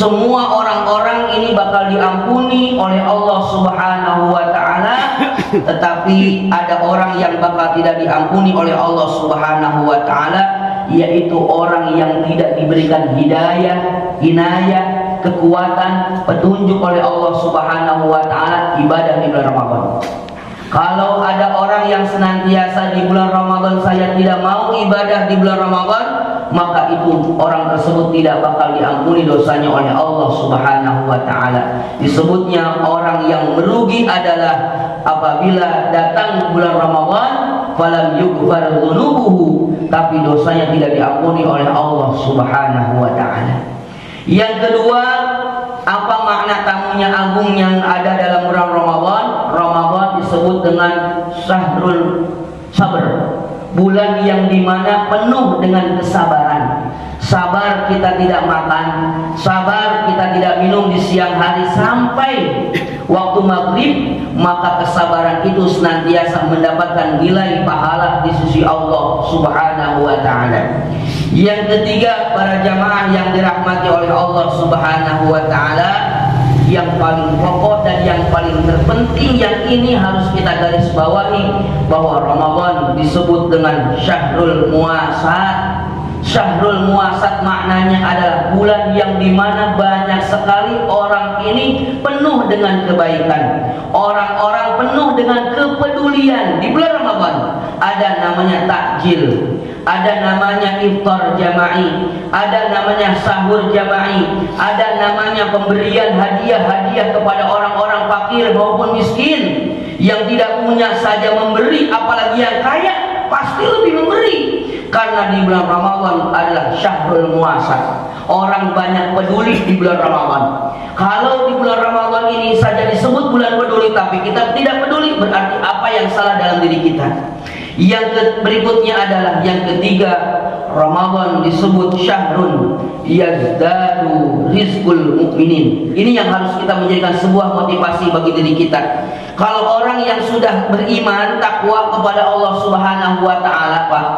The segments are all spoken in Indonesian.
Semua orang-orang ini bakal diampuni oleh Allah Subhanahu wa Ta'ala, tetapi ada orang yang bakal tidak diampuni oleh Allah Subhanahu wa Ta'ala, yaitu orang yang tidak diberikan hidayah, inayah, kekuatan, petunjuk oleh Allah Subhanahu wa Ta'ala ibadah di bulan Ramadan. Kalau ada orang yang senantiasa di bulan Ramadan saya tidak mau ibadah di bulan Ramadan, maka itu orang tersebut tidak bakal diampuni dosanya oleh Allah Subhanahu wa Ta'ala. Disebutnya orang yang merugi adalah apabila datang bulan Ramadan falam yughfar dzunubuhu, tapi dosanya tidak diampuni oleh Allah Subhanahu wa Ta'ala. Yang kedua, apa makna tamunya agung yang ada dalam bulan Ramadan? Ramadan disebut dengan Syahrul Sabr, bulan yang dimana penuh dengan kesabaran. Sabar kita tidak makan, sabar kita tidak minum di siang hari sampai waktu maghrib, maka kesabaran itu senantiasa mendapatkan nilai pahala di sisi Allah Subhanahu wa Ta'ala. Yang ketiga, para jamaah yang dirahmati oleh Allah Subhanahu wa Ta'ala, yang paling pokok dan yang paling terpenting yang ini harus kita garis bawahi, bahwa Ramadan disebut dengan Syahrul Muasat. Syahrul Muasat maknanya adalah bulan yang dimana banyak sekali orang ini penuh dengan kebaikan, orang-orang penuh dengan kepedulian. Di bulan Ramadan ada namanya takjil, ada namanya iftar jama'i, ada namanya sahur jama'i, ada namanya pemberian hadiah-hadiah kepada orang-orang fakir maupun miskin. Yang tidak punya saja memberi, apalagi yang kaya pasti lebih memberi. Karena di bulan Ramadan adalah Syahrul Muasat, orang banyak peduli di bulan Ramadan. Kalau di bulan Ramadan ini saja disebut bulan peduli, tapi kita tidak peduli, berarti apa yang salah dalam diri kita? Yang berikutnya adalah yang ketiga, Ramadan disebut Syahrun yazdadu rizqul mukminin. Ini yang harus kita menjadikan sebuah motivasi bagi diri kita. Kalau orang yang sudah beriman, takwa kepada Allah Subhanahu wa Ta'ala, Pak,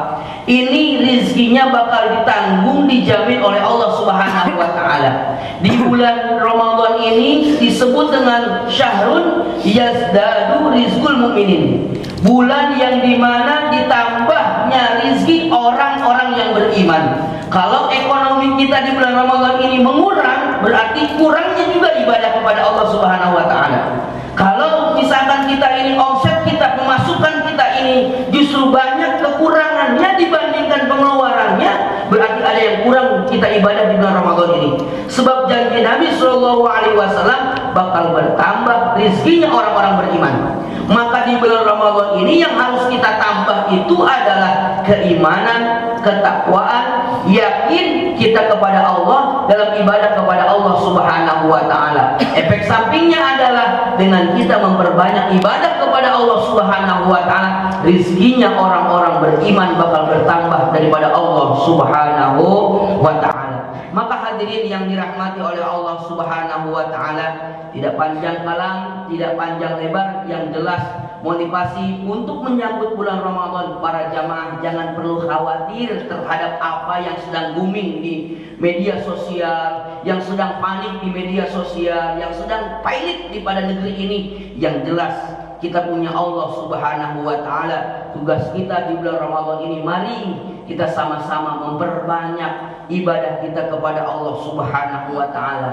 ini rizkinya bakal ditanggung, dijamin oleh Allah Subhanahu wa Ta'ala. Di bulan Ramadan ini disebut dengan Syahrun yazdadu rizqul mukminin, bulan yang dimana ditambahnya rizki orang-orang yang beriman. Kalau ekonomi kita di bulan Ramadan ini mengurang, berarti kurangnya juga ibadah kepada Allah Subhanahu wa Ta'ala. Kalau misalkan kita ini omset kita, pemasukan kita ini justru banyak kekurangannya dibandingkan pengeluarannya, berarti ada yang kurang kita ibadah di bulan Ramadan ini. Sebab janji Nabi SAW bakal bertambah rizkinya orang-orang beriman. Maka di bulan Ramadan ini yang harus kita tambah itu adalah keimanan, ketakwaan, yakin kita kepada Allah dalam ibadah kepada Allah Subhanahu wa Ta'ala. Efek sampingnya adalah dengan kita memperbanyak ibadah kepada Allah Subhanahu wa Ta'ala, rizkinya orang-orang beriman bakal bertambah daripada Allah Subhanahu wa Ta'ala. Maka hadirin yang dirahmati oleh Allah Subhanahu wa Ta'ala, tidak panjang kalam, tidak panjang lebar, yang jelas motivasi untuk menyambut bulan Ramadan, para jamaah jangan perlu khawatir terhadap apa yang sedang booming di media sosial, yang sedang panik di media sosial, yang sedang pailit di pada negeri ini. Yang jelas kita punya Allah Subhanahu wa Ta'ala. Tugas kita di bulan Ramadan ini, mari kita sama-sama memperbanyak ibadah kita kepada Allah Subhanahu wa Ta'ala.